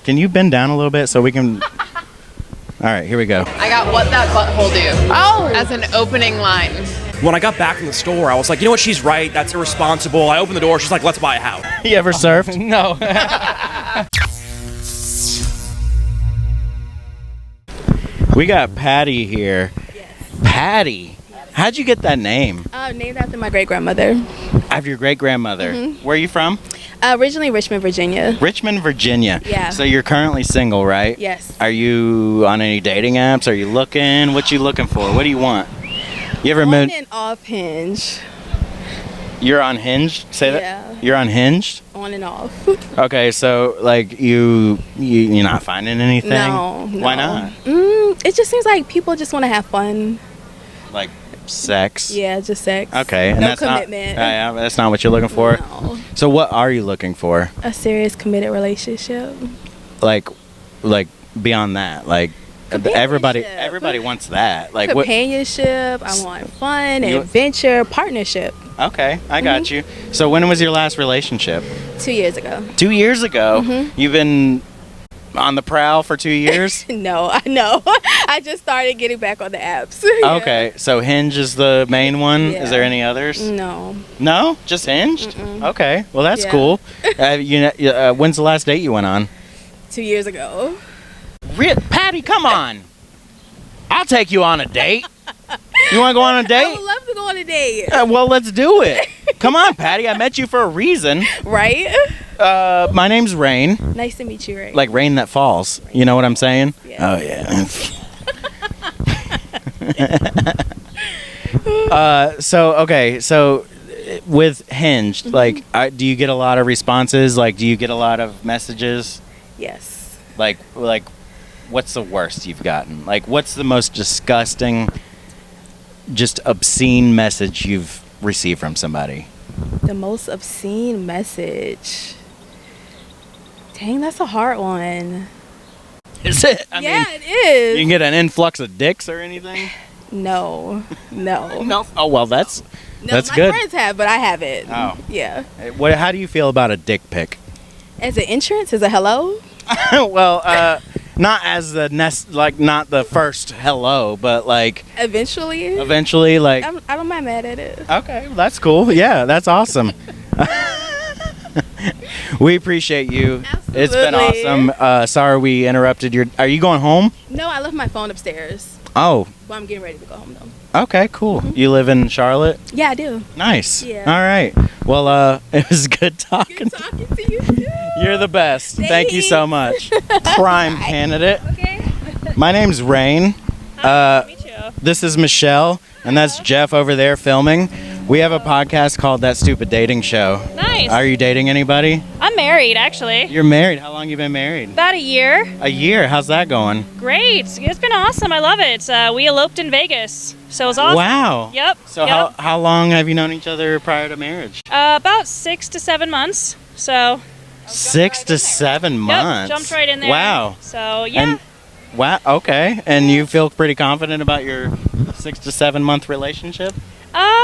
Can you bend down a little bit so we can... All right, here we go. I got what that butthole do as an opening line. When I got back from the store, I was like, you know what, she's right. That's irresponsible. I opened the door. She's like, let's buy a house. You ever surfed? No. We got Patty here. Yes. Patty? How'd you get that name? Named after my great-grandmother. After your great-grandmother. Where are you from? Originally Richmond, Virginia. Richmond, Virginia. Yeah. So you're currently single, right? Yes. Are you on any dating apps? Are you looking? What you looking for? What do you want? You ever On been... and off Hinge. You're unhinged? Say that? Yeah. You're unhinged? On and off. Okay, so like you're not finding anything? No. Why not? It just seems like people just want to have fun. Like sex? Yeah, just sex. Okay, and no that's commitment. Not, that's not what you're looking for. No. So what are you looking for? A serious committed relationship. Like beyond that, like everybody Companionship. wants that. Like what? Companionship. I want fun, You- adventure, partnership. Okay, I got you. So when was your last relationship? 2 years ago. 2 years ago. You've been on the prowl for 2 years? No, I know. I just started getting back on the apps. Yeah. Okay, so Hinge is the main one. Yeah. Is there any others? No. No, just Hinged. Okay, well that's Yeah. cool. When's the last date you went on? 2 years ago. Patty, come on. I'll take you on a date. You want to go on a I date? would love to go on a date. Well, let's do it. Come on, Patty. I met you for a reason. Right? My name's Rain. Nice to meet you, Ray. Like rain that falls. You know what I'm saying? Yeah. Oh, yeah. So with Hinged, like, do you get a lot of responses? Like, do you get a lot of messages? Yes. Like, what's the worst you've gotten? Like, what's the most disgusting, just obscene message you've received from somebody? The most obscene message. Dang, that's a hard one. Is it? I mean, it is. you can get an influx of dicks or anything? No. No. Oh, well, that's No, good. My friends have, but I haven't. Oh. Yeah. How do you feel about a dick pic? As an entrance, as a hello? Well, not as not the first hello, but like Eventually, like. I don't mind mad at it. Okay, that's cool. Yeah, that's awesome. We appreciate you. Absolutely. It's been awesome. Sorry we interrupted your. Are you going home? No, I left my phone upstairs. Oh, Well, I'm getting ready to go home though. okay, cool. You live in Charlotte? Yeah, I do. Nice. Yeah. All right. Well, it was good talking. Good talking to you too. You're the best. Thank you so much. Prime candidate. Okay. My name's Rain. Nice to meet you. This is Michelle, and that's Jeff over there filming. We have a podcast called That Stupid Dating Show. Nice. Are you dating anybody? I'm married, actually. You're married. How long you been married? About a year. A year. How's that going? Great. It's been awesome. I love it. We eloped in Vegas, so it was awesome. Wow. Yep. So yep. how long have you known each other prior to marriage? About 6 to 7 months. So. 6 to 7 months. Yep. Jumped right in there. Wow. So yeah. And, wow. Okay. And you feel pretty confident about your 6 to 7 month relationship?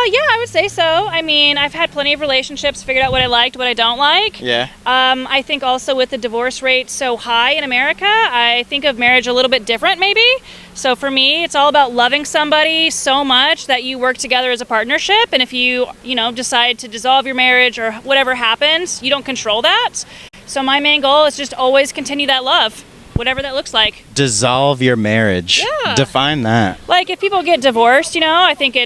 Yeah, I would say so. I mean, I've had plenty of relationships, figured out what I liked, what I don't like. Yeah. I think also with the divorce rate so high in America, I think of marriage a little bit different maybe. So for me, it's all about loving somebody so much that you work together as a partnership. And if you decide to dissolve your marriage or whatever happens, you don't control that. So my main goal is just always continue that love, whatever that looks like. Dissolve your marriage. Yeah. Define that. Like if people get divorced, I think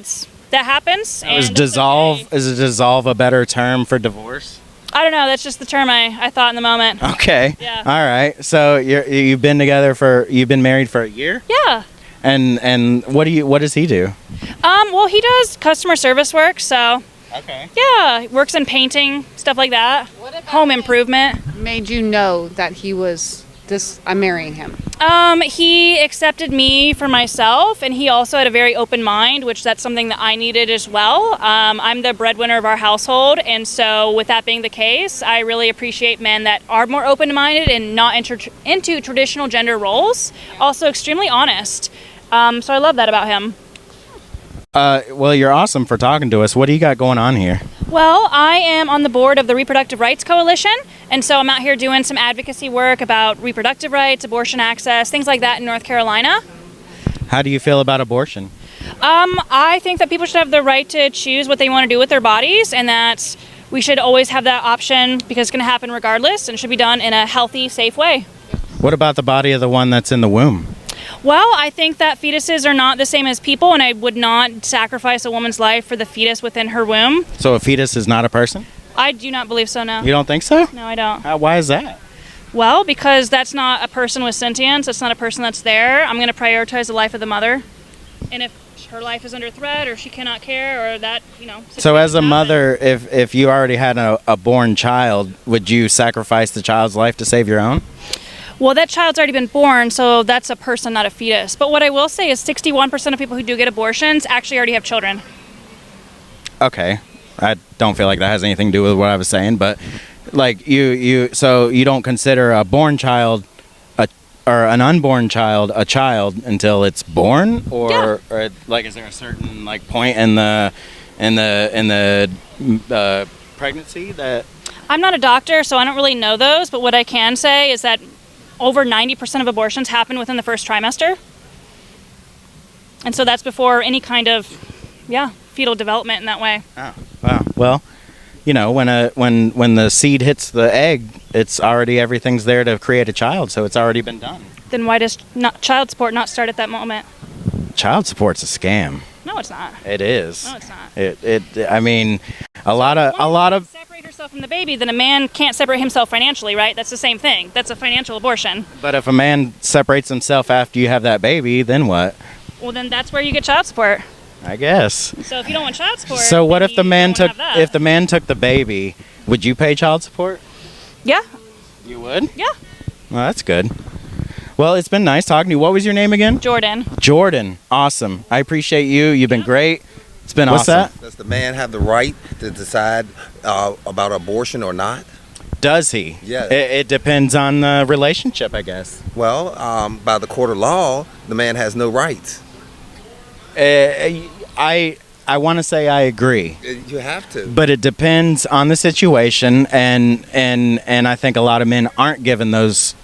that happens. Is and dissolve it's okay. is dissolve a better term for divorce? I don't know. That's just the term I thought in the moment. Okay. Yeah. All right. So you've been married for a year? Yeah. And what does he do? Well, he does customer service work, so Okay. yeah, works in painting, stuff like that. Home improvement. Made you know that he was I'm marrying him. He accepted me for myself, and he also had a very open mind, which that's something that I needed as well. I'm the breadwinner of our household, and so with that being the case, I really appreciate men that are more open-minded and not into traditional gender roles. Also extremely honest. So I love that about him. Well, you're awesome for talking to us. What do you got going on here? Well, I am on the board of the Reproductive Rights Coalition, and so I'm out here doing some advocacy work about reproductive rights, abortion access, things like that in North Carolina. How do you feel about abortion? I think that people should have the right to choose what they want to do with their bodies, and that we should always have that option because it's going to happen regardless, and it should be done in a healthy, safe way. What about the body of the one that's in the womb? Well, I think that fetuses are not the same as people, and I would not sacrifice a woman's life for the fetus within her womb. So a fetus is not a person? I do not believe so, no. You don't think so? No, I don't. Why is that? Well, because that's not a person with sentience. That's not a person that's there. I'm going to prioritize the life of the mother. And if her life is under threat or she cannot care or that, So as a situation mother, if you already had a born child, would you sacrifice the child's life to save your own? well, that child's already been born, so that's a person, not a fetus. But what I will say is 61% of people who do get abortions actually already have children. Okay. I don't feel like that has anything to do with what I was saying, but like so you don't consider a born child or an unborn child a child until it's born, or like is there a certain like point in the pregnancy that? I'm not a doctor, so I don't really know those, but what I can say is that over 90% of abortions happen within the first trimester. And so that's before any kind of, fetal development in that way. Oh, wow. Well, when the seed hits the egg, it's already everything's there to create a child, so it's already been done. Then why does child support not start at that moment? Child support's a scam. No, it's not. It is. No, it's not. I mean, a lot of Separate herself from the baby, then a man can't separate himself financially, right? That's the same thing. That's a financial abortion. But if a man separates himself after you have that baby, then what? Well, then that's where you get child support. I guess. So if you don't want child support, So what then if the you man don't took have that. if the man took the baby? Would you pay child support? Yeah, You would? yeah. Well, that's good. Well, it's been nice talking to you. What was your name again? Jordan. Jordan. Awesome. I appreciate you. You've been great. It's been awesome. Does the man have the right to decide about abortion or not? Does he? Yeah. It depends on the relationship, I guess. Well, by the court of law, the man has no rights. I want to say I agree, You have to. but it depends on the situation, and I think a lot of men aren't given those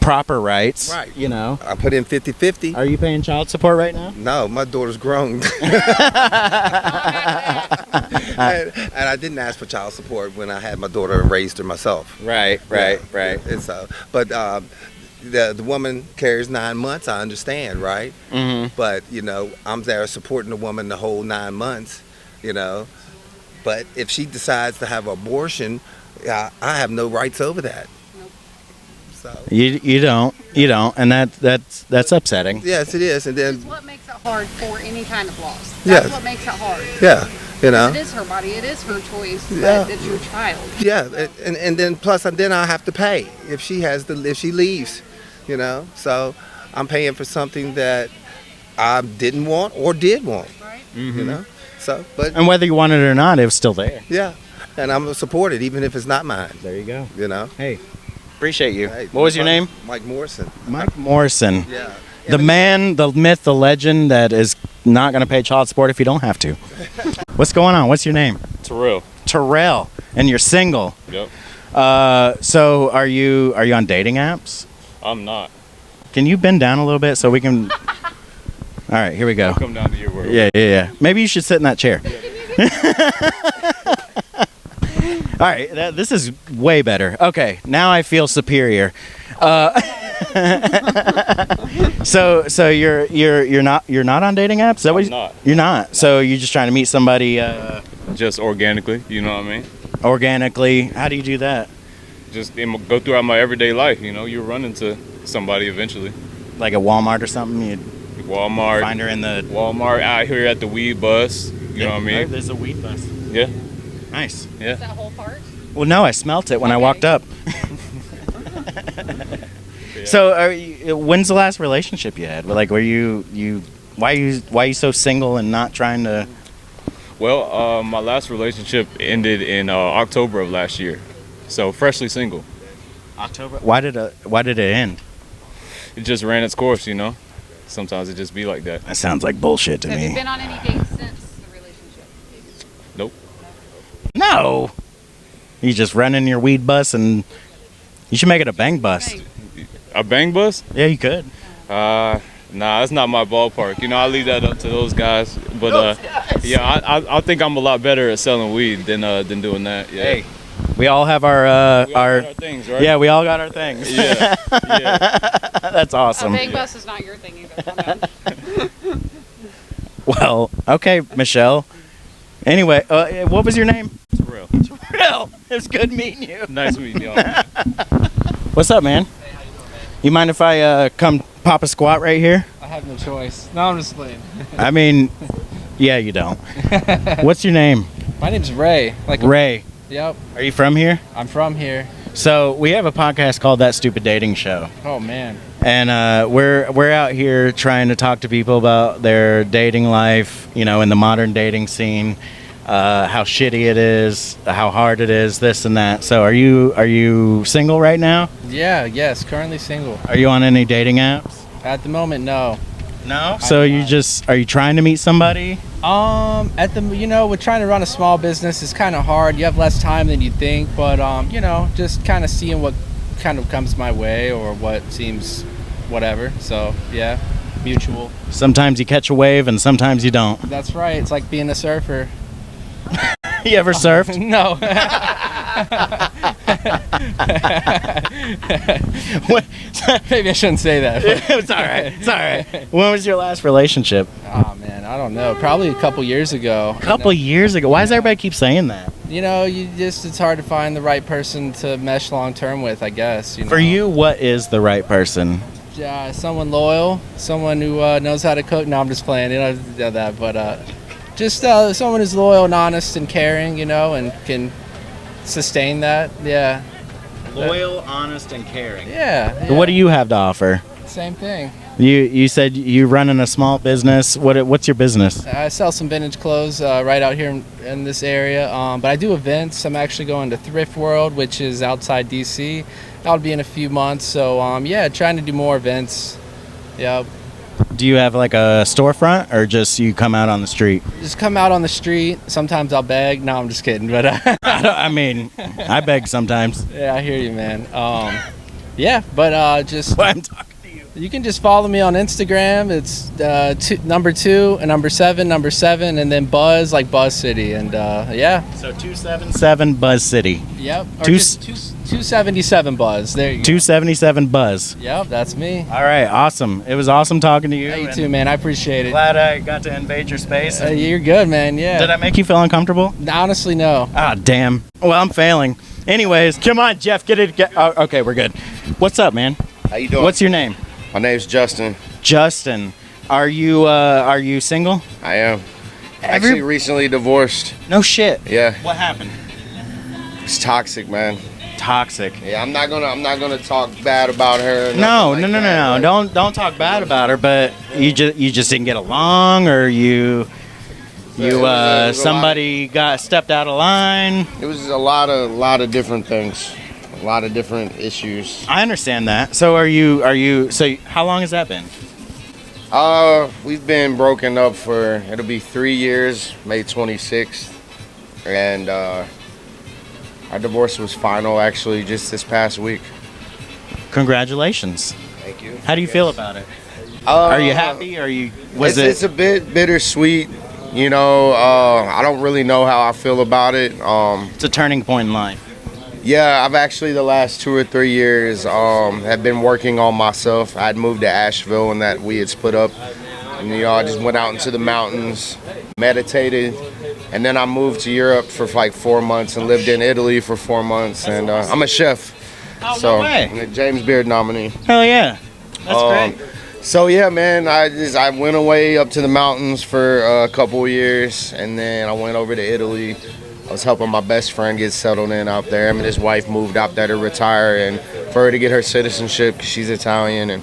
proper rights. Right. I put in 50-50. Are you paying child support right now? No, my daughter's grown. and I didn't ask for child support when I had my daughter and raised her myself. Right. And so, but the woman carries 9 months, I understand, right? Mm-hmm. But, I'm there supporting the woman the whole 9 months, But if she decides to have an abortion, I have no rights over that. So. You don't, and that's upsetting. Yes, it is. And then, It's what makes it hard for any kind of loss. Yes. That's what makes it hard. yeah, It is her body. It is her choice. Yeah. But it's your child. Yeah, and then plus then I have to pay if she leaves, So I'm paying for something that I didn't want or did want, Right. So, but And whether you want it or not, it was still there. yeah, and I'm gonna support it even if it's not mine. There you go. Hey, Appreciate you. Hey, What was your name? Mike Morrison. Mike Morrison. Yeah. The man, the myth, the legend that is not going to pay child support if you don't have to. What's going on? What's your name? Terrell. Terrell. And you're single. Yep. So are you on dating apps? I'm not. Can you bend down a little bit so we can... All right, here we go. I'll come down to your world. Yeah. Maybe you should sit in that chair. All right, this is way better. Okay, now I feel superior. So you're not on dating apps? Is that what I'm not. You're not. So you're just trying to meet somebody Just organically, you know what I mean? organically. How do you do that? Just go throughout my everyday life, you run into somebody eventually. Like at Walmart or something? You Walmart. find her in the... Walmart, out here at the weed bus, you know what I mean? There's a weed bus. Yeah. Nice. Yeah. Is that whole part? Well, no, I smelt it when I Okay. walked up. So, when's the last relationship you had? Like, were why are you so single and not trying to? Well, my last relationship ended in October of last year. So freshly single. October. Why did it end? It just ran its course, Sometimes it just be like that. That sounds like bullshit to Have you me. been on any dates since the relationship? Nope. No, No. You just run in your weed bus and you should make it a bang bus. A bang bus? Yeah, you could. Nah, that's not my ballpark. You know, I leave that up to those guys. But yeah, I think I'm a lot better at selling weed than doing that. Yeah. Hey, we all have our our things, right? Yeah, we all got our things. Yeah. That's A awesome. bang bus is not your thing either. Calm down. Well, okay, Michelle. Anyway, what was your name? Terrell. Terrell. It was good meeting you. Nice meeting y'all. What's up, man? You mind if I come pop a squat right here? I have no choice. No, I'm just playing. I mean, yeah, you don't. What's your name? My name's Ray. Ray. Yep, Are you from here? I'm from here. So we have a podcast called That Stupid Dating Show, Oh man. and we're out here trying to talk to people about their dating life, you know, in the modern dating scene, how shitty it is, how hard it is, this and that. So are you single right now? Yeah, yes, currently single. Are you on any dating apps? At the moment, no. No. So are you trying to meet somebody? We're trying to run a small business. It's kind of hard. You have less time than you think, but just kind of seeing what kind of comes my way or what seems whatever. So, yeah, mutual. Sometimes you catch a wave and sometimes you don't. That's right. It's like being a surfer. You ever surfed? No. What- Maybe I shouldn't say that. It's all right. It's all right. When was your last relationship? Oh man, I don't know. Probably a couple years ago. A couple years ago. Why does everybody keep saying that? It's hard to find the right person to mesh long term with, I guess. For you, what is the right person? Someone loyal, someone who knows how to cook. No, I'm just playing. You don't have to do that, but just someone who's loyal and honest and caring, and can sustain that. Yeah. Loyal, honest, and caring. Yeah. What do you have to offer? Same thing. You said you running a small business. What's your business? I sell some vintage clothes right out here in this area, but I do events. I'm actually going to Thrift World, which is outside DC. That'll be in a few months. So trying to do more events. Yeah. Do you have like a storefront or just you come out on the street? Just come out on the street. Sometimes I'll beg. No, I'm just kidding. But I mean, I beg sometimes. yeah, I hear you, man. Just Well, I'm talking to you. you can just follow me on Instagram. It's number 2 and number 7, and then Buzz, like Buzz City, and yeah. So 277 Buzz City. Yep. Or Two- just 277 Buzz. There you go. 277 Buzz. Yep, that's me. All right, awesome. It was awesome talking to you. Hey, you and too, man. I appreciate it. Glad I got to invade your space. and- You're good, man. Yeah. Did I make you feel uncomfortable? Honestly, no. Ah, damn. Well, I'm failing. Anyways, come on, Jeff, get it. Okay, we're good. What's up, man? How you doing? What's your name? My name's Justin. Justin. Are you single? I am. Actually, recently divorced. No shit. Yeah, What happened? it's toxic, man. Toxic. Yeah, I'm not gonna talk bad about her. No. nothing like that, but Don't talk bad about her. But you just didn't get along, or it was a somebody got stepped out of line. It was a lot of different things, a lot of different issues. I understand that. So are you? So how long has that been? We've been broken up for it'll be 3 years, May 26th, and our divorce was final actually just this past week. Congratulations. Thank you. How do you feel about it? Are you happy? It's a bit bittersweet. I don't really know how I feel about it. It's a turning point in life. Yeah, I've actually the last 2 or 3 years have been working on myself. I'd moved to Asheville and that we had split up. And I just went out into the mountains, meditated, and then I moved to Europe for like 4 months and lived in Italy for 4 months. And I'm a chef. Oh, So no way. I'm a James Beard nominee. Hell yeah. That's great. So yeah, man, I went away up to the mountains for a couple of years, and then I went over to Italy. I was helping my best friend get settled in out there. I mean, his wife moved out there to retire and for her to get her citizenship 'cause she's Italian, and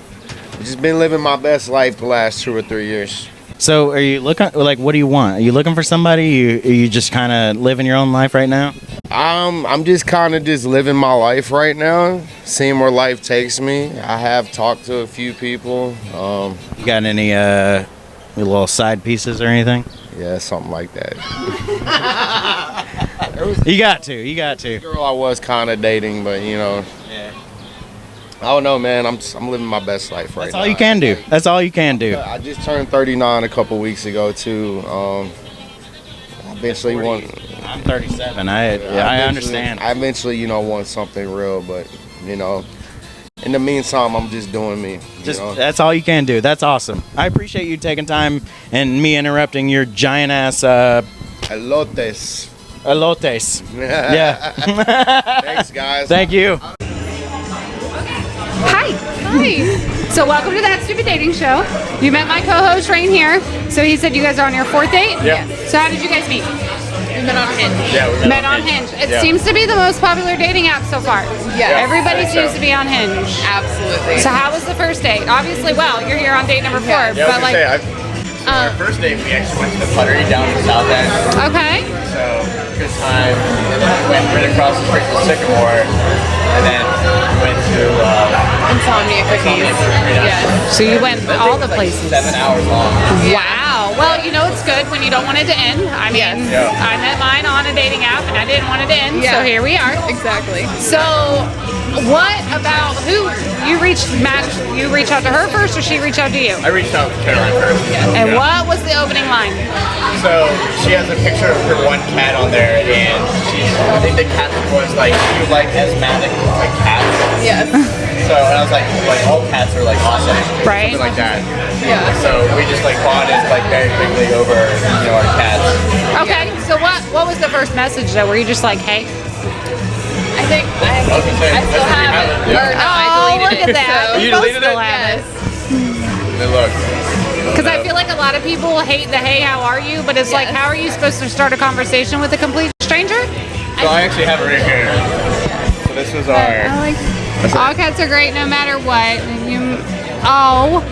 I've just been living my best life the last 2 or 3 years. So are you looking, like, what do you want? Are you looking for somebody? Are you just kind of living your own life right now? I'm just kind of just living my life right now, seeing where life takes me. I have talked to a few people. You got any little side pieces or anything? Yeah, something like that. You got to. You got to. Girl I was kind of dating, but you know. Yeah. I don't know, man. I'm living my best life right now. That's all you can do. That's all you can do. I just turned 39 a couple weeks ago too. Eventually want. I'm 37. I understand. I eventually, you know, want something real, but you know, in the meantime, I'm just doing me. Just you know? that's all you can do. That's awesome. I appreciate you taking time and me interrupting your giant ass Elotes. elotes. Yeah. Thanks, guys. Thank you. Hi. Hi. So welcome to That Stupid Dating Show. You met my co-host Rain here. So he said you guys are on your 4th date? Yeah. So how did you guys meet? We met on Hinge. Yeah, we Met on Hinge. It Yeah. seems to be the most popular dating app so far. Yeah. Everybody I think seems so. to be on Hinge. Absolutely. So how was the first date? Obviously, well, you're here on date number 4, Yeah, I was but gonna like, say, our first date, we actually went to the Puttery down in South End. okay. So, good time. Went right across the street to Sycamore, and then went to Insomnia cookies. Yes. So you went all the places. 7 hours long. Wow. Well, you know it's good when you don't want it to end. I mean, Yes. I met mine on a dating app and I didn't want it to end, so Yeah. here we are. Exactly. So, what about who you reached out to her first or she reached out to you? I reached out to Caroline first. And Yeah. what was the opening line? So she has a picture of her one cat on there, and I think the caption was like, "You like asthmatic like cats?" Yes. So and I was like all cats are like awesome, Right. something like that. Yeah. So we just like bonded like very quickly over our cats. Okay, so what was the first message though? Were you just like, hey? I think I was gonna say, still I think have we it. have it, yeah. Or no, Oh, I deleted look it. at that. So. We You both deleted still it? have it. Yes. Good look. Because I feel like a lot of people hate the hey, how are you? But it's like, Yes. how are you supposed to start a conversation with a complete stranger? So I actually have it right here. So this was our. All cats are great no matter what. Oh.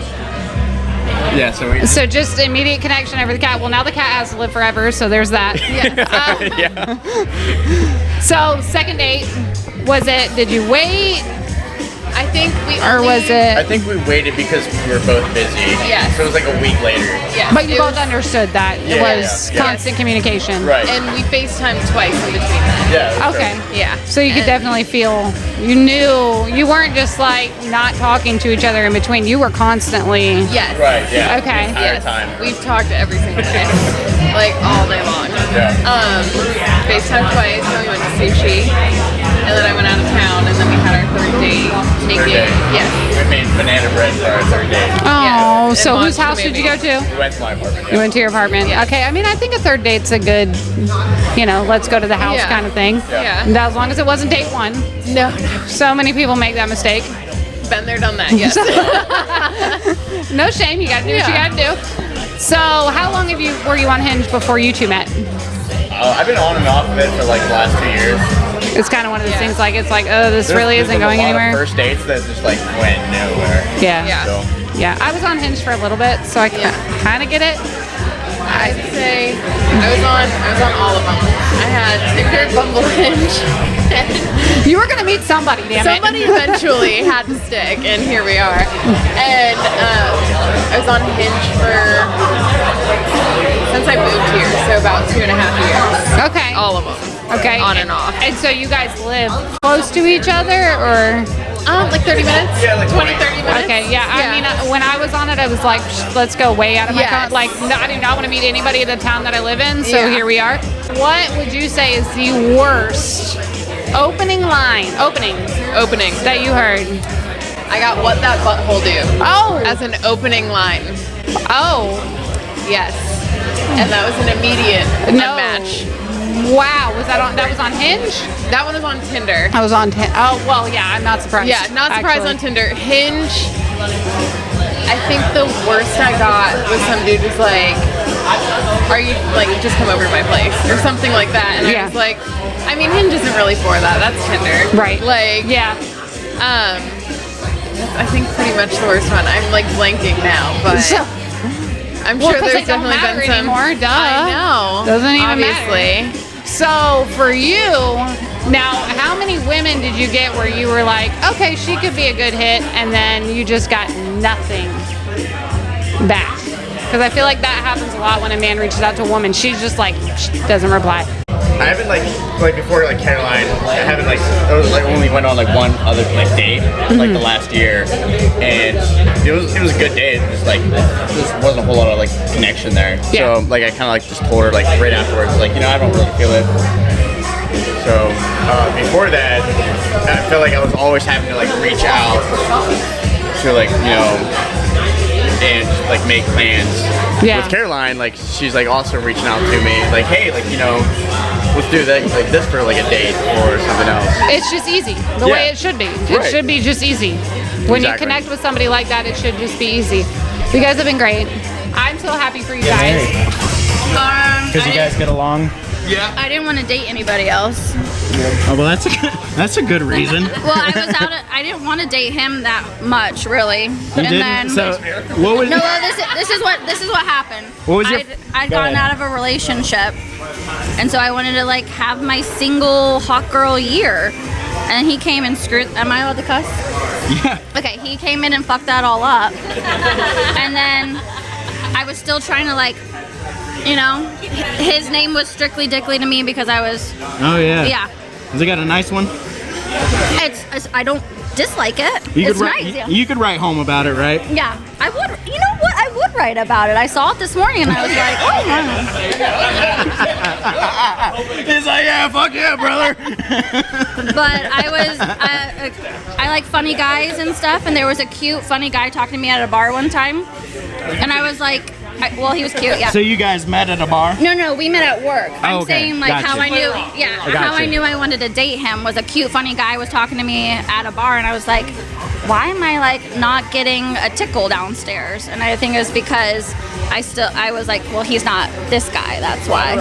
Yeah. So we. So just immediate connection over the cat. Well, now the cat has to live forever, so there's that. Yeah. So second date, was it? Did you wait, I think we. or was I it? think we waited because we were both busy. Yes. So it was like a week later. Yeah. But you it both was- understood that it Yeah, was yeah. constant communication. Right. And we FaceTimed twice in between that. Yeah. that's Okay. right. Yeah. So you could And- definitely feel you knew you weren't just like not talking to each other in between. You were constantly. Yes. Right. Yeah. Okay. The entire Yes. time. We've talked every single day. Like all day long. Yeah. FaceTime twice, then we went to sushi. And then I went out of town and then we had our third date. Third Naked. day. Yes. We made banana bread for our third date. Oh, Yes. so And whose launched house the did you go movie. to? We went to my apartment. You went to your apartment. Yes. Okay. I mean, I think a third date's a good, let's go to the house Yeah. kind of thing. Yeah. And as long as it wasn't date one. No. So many people make that mistake. Been there, done that. Yes. No shame. You got to do what you got to do. So, how long were you on Hinge before you two met? I've been on and off of it for like the last 2 years. It's kind of one of those Yeah. things like, it's like, oh, this really There's isn't been going a lot anywhere. Of first dates that just like went nowhere. Yeah. Yeah. So Yeah. I was on Hinge for a little bit, so I Yeah. kind of get it. I'd say I was on all of them. I had Tinder, Bumble, Hinge. You were going to meet somebody, damn Somebody it. eventually had to stick, and here we are. And I was on Hinge since I moved here, so about 2.5 years. Okay. All of them. Okay. On and off. And so you guys live close to each other, or? Like 30 minutes? Yeah, like 20, 30 minutes. Okay, yeah. I mean, when I was on it, I was like, let's go way out of my Yes. comfort. Like, no, I do not want to meet anybody in the town that I live in. So Yeah. here we are. What would you say is the worst opening that you heard? I got what that butthole do Oh, as an opening line. oh, Yes. And that was an immediate no. match. Wow, that was on Hinge? That one was on Tinder. I was on Oh, well, yeah, I'm not surprised. Yeah, not surprised actually. on Tinder. Hinge, I think the worst I got was some dude was like, are you, like, just come over to my place? Or something like that. And Yeah. I was like, I mean, Hinge isn't really for that. That's Tinder. Right. Like, Yeah. that's, I think, pretty much the worst one. I'm, like, blanking now, but So- I'm Well, sure 'cause there's they don't definitely matter been some. anymore, duh. I know. Doesn't even matter. obviously. So for you, now how many women did you get where you were like, okay, she could be a good hit, and then you just got nothing back? Because I feel like that happens a lot when a man reaches out to a woman. She's just like, she doesn't reply. I haven't like before like Caroline, I haven't like only went on like one other like date like the last year, and it was a good date. It was like there wasn't a whole lot of like connection there. Yeah. So like I kind of like just told her like right afterwards like I don't really feel it. So before that, I felt like I was always having to like reach out to like and like make plans. Yeah. With Caroline, like she's like also reaching out to me, like hey, like let's do that like this for like a date or something else. It's just easy, the way it should be. It should be just easy. When you connect with somebody like that, it should just be easy. You guys have been great. I'm so happy for you guys. Because you guys get along. Yeah. I didn't want to date anybody else. Oh well, that's a good reason. Well, I didn't want to date him that much, really. You didn't? So, what was? No, well, this is what happened. What was your? I'd gotten out of a relationship, and so I wanted to like have my single hot girl year. And he came and screwed. Am I allowed to cuss? Yeah. Okay, he came in and fucked that all up, and then I was still trying to like. His name was Strictly Dickly to me because I was. Oh yeah. Yeah. Has he got a nice one? It's I don't dislike it. You it's could nice. Yeah. You could write home about it, right? Yeah, I would. You know what? I would write about it. I saw it this morning and I was like, oh my. He's like, yeah, fuck yeah, brother. But I like funny guys and stuff, and there was a cute, funny guy talking to me at a bar one time, and I was like. Well, he was cute, yeah. So you guys met at a bar? No, we met at work. I'm saying like gotcha. how I knew, how I knew I wanted to date him was a cute, funny guy was talking to me at a bar, and I was like, why am I like not getting a tickle downstairs? And I think it was because I was like, well, he's not this guy. That's why.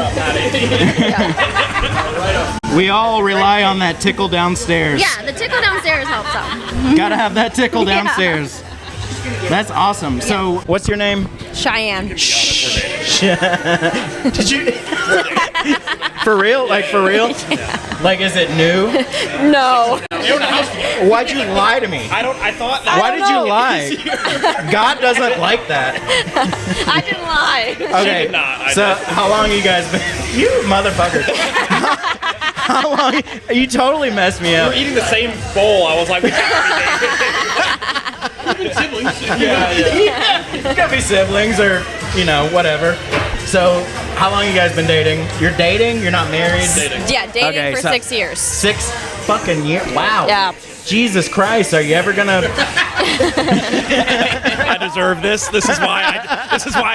We all rely on that tickle downstairs. Yeah, the tickle downstairs helps out. Gotta have that tickle downstairs. That's awesome. So, what's your name? Cheyenne. Did you? For real? Like for real? Like, is it new? No. Why'd you lie to me? I thought. Why did you lie? God doesn't like that. I didn't lie. Okay. She did not. So, how long you guys been? You motherfucker. How long? You totally messed me up. We're eating the same bowl. I was like, we siblings. Yeah. You gotta be siblings or, whatever. So, how long you guys been dating? You're dating? You're not married? Dating. Yeah, dating Okay, for so 6 years. 6 fucking years? Wow. Yeah. Jesus Christ, are you ever gonna... I deserve this. This is why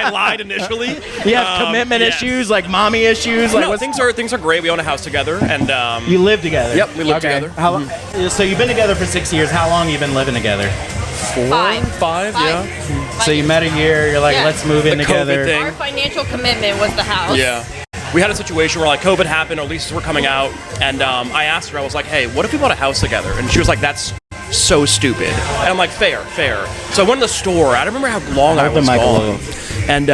I lied initially. You have commitment issues, like mommy issues? Like No, things are great. We own a house together, and You live together? Yep, we live together. How, So you've been together for 6 years. How long you been living together? 5, yeah. So you met a year, you're like, Yeah. let's move in The together. COVID thing. Our financial commitment was the house. Yeah. We had a situation where like COVID happened, our leases were coming out, and I asked her, I was like, hey, what if we bought a house together? And she was like, that's so stupid. And I'm like, fair. So I went to the store. I don't remember how long I was gone. And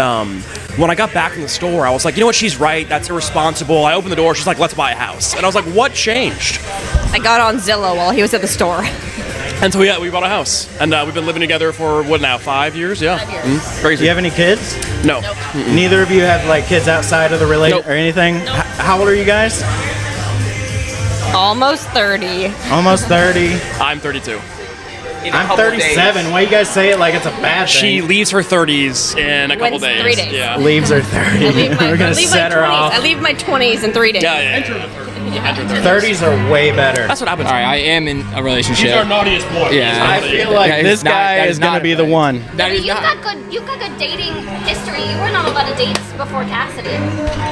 when I got back from the store, I was like, you know what, she's right. That's irresponsible. I opened the door. She's like, let's buy a house. And I was like, what changed? I got on Zillow while he was at the store. And so, yeah, we bought a house. And we've been living together for, what now, 5 years? Yeah. 5 years. Crazy. Do you have any kids? No. Nope. Neither of you have like kids outside of the relationship Nope. or anything? Nope. How old are you guys? Almost 30. Almost 30. I'm 32. I'm 37. Why you guys say it like it's a bad thing? She leaves her 30s in a couple When's days. 3 days? Yeah. leaves her 30. I leave my, We're gonna set her 20s. off. I leave my 20s in 3 days. Yeah. 30s are way better. That's what happens. All right, I am in a relationship. He's our naughtiest boy. Yeah. I feel like That this is not- guy that is is gonna not be a the thing. one. That is not. You've got good dating history. You were not a lot of dates before Cassidy.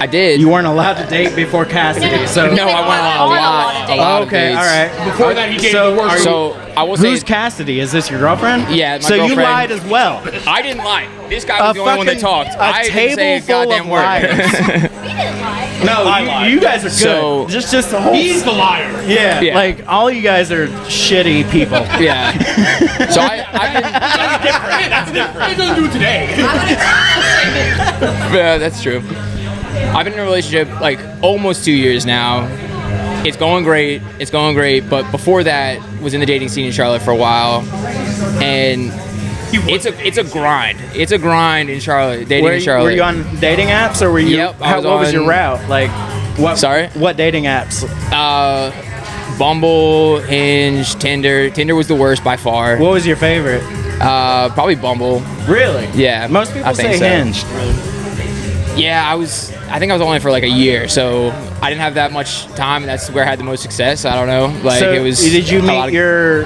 I did. You weren't allowed to date before Cassidy, so No, I went on a lot. A lot of Okay, dates. all right. Before that, he dated the worst. So I will say. Who's Cassidy? Is this your girlfriend? Yeah, my So you girlfriend. lied as well. I didn't lie. This guy was A the only one that fucking- talked. a I didn't say a table full goddamn of word. liars. We didn't lie. No, I lied. you guys are good. So- just the whole. He's the liar. Yeah, Yeah. like all you guys are shitty people. Yeah. So I've been. That's different. He doesn't do it today. Yeah, that's true. I've been in a relationship like almost 2 years now. It's going great. But before that, was in the dating scene in Charlotte for a while, and it's a grind. It's a grind in Charlotte. Dating in Charlotte. Were you on dating apps or were you? Yep, I was what was on- your route? Like What dating apps? Bumble, Hinge, Tinder. Tinder was the worst by far. What was your favorite? Probably Bumble. Really? Yeah. Most people I think say so. Hinge. Yeah, I think I was only for like a year, so I didn't have that much time, and that's where I had the most success. I don't know. Like So it was. did you meet your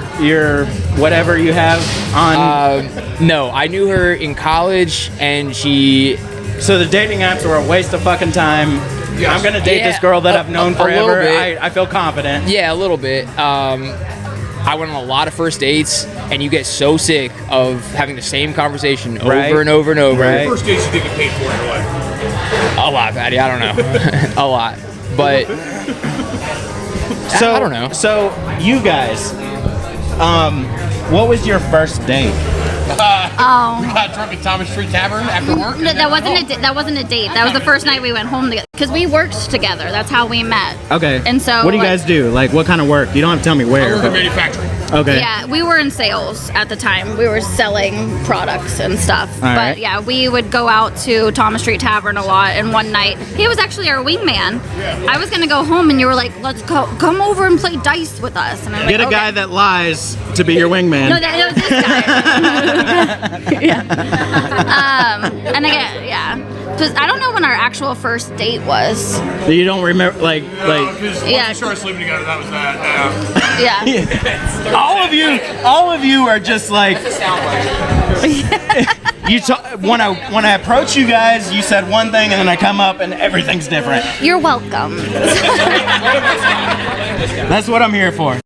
whatever you have on? No, I knew her in college, and she. So the dating apps were a waste of fucking time. I'm gonna date this girl that I've known forever. I feel confident. Yeah, a little bit. I went on a lot of first dates, and you get so sick of having the same conversation over and over and over. Right. First dates you did get paid for in your life? A lot, Patty. I don't know. A lot, but So I don't know. So you guys, what was your first date? We got drunk at Thomas Street Tavern after work. No, that wasn't a that wasn't a date. That was the first night we went home together because we worked together. That's how we met. Okay. And so what do you guys do? Like, what kind of work? You don't have to tell me where. But manufacturing. Okay. Yeah, we were in sales at the time. We were selling products and stuff. All but right. yeah, we would go out to Thomas Street Tavern a lot. And one night, he was actually our wingman. I was gonna go home, and you were like, "Let's go, come over and play dice with us." And I'm Get like, a guy that lies to be your wingman. No, that was this guy. yeah. And again, yeah. Just, I don't know when our actual first date was. You don't remember, like. Because once Yeah. we started sleeping together, that was that. Yeah. all of you are just like. When I approach you guys, you said one thing, and then I come up and everything's different. You're welcome. That's what I'm here for.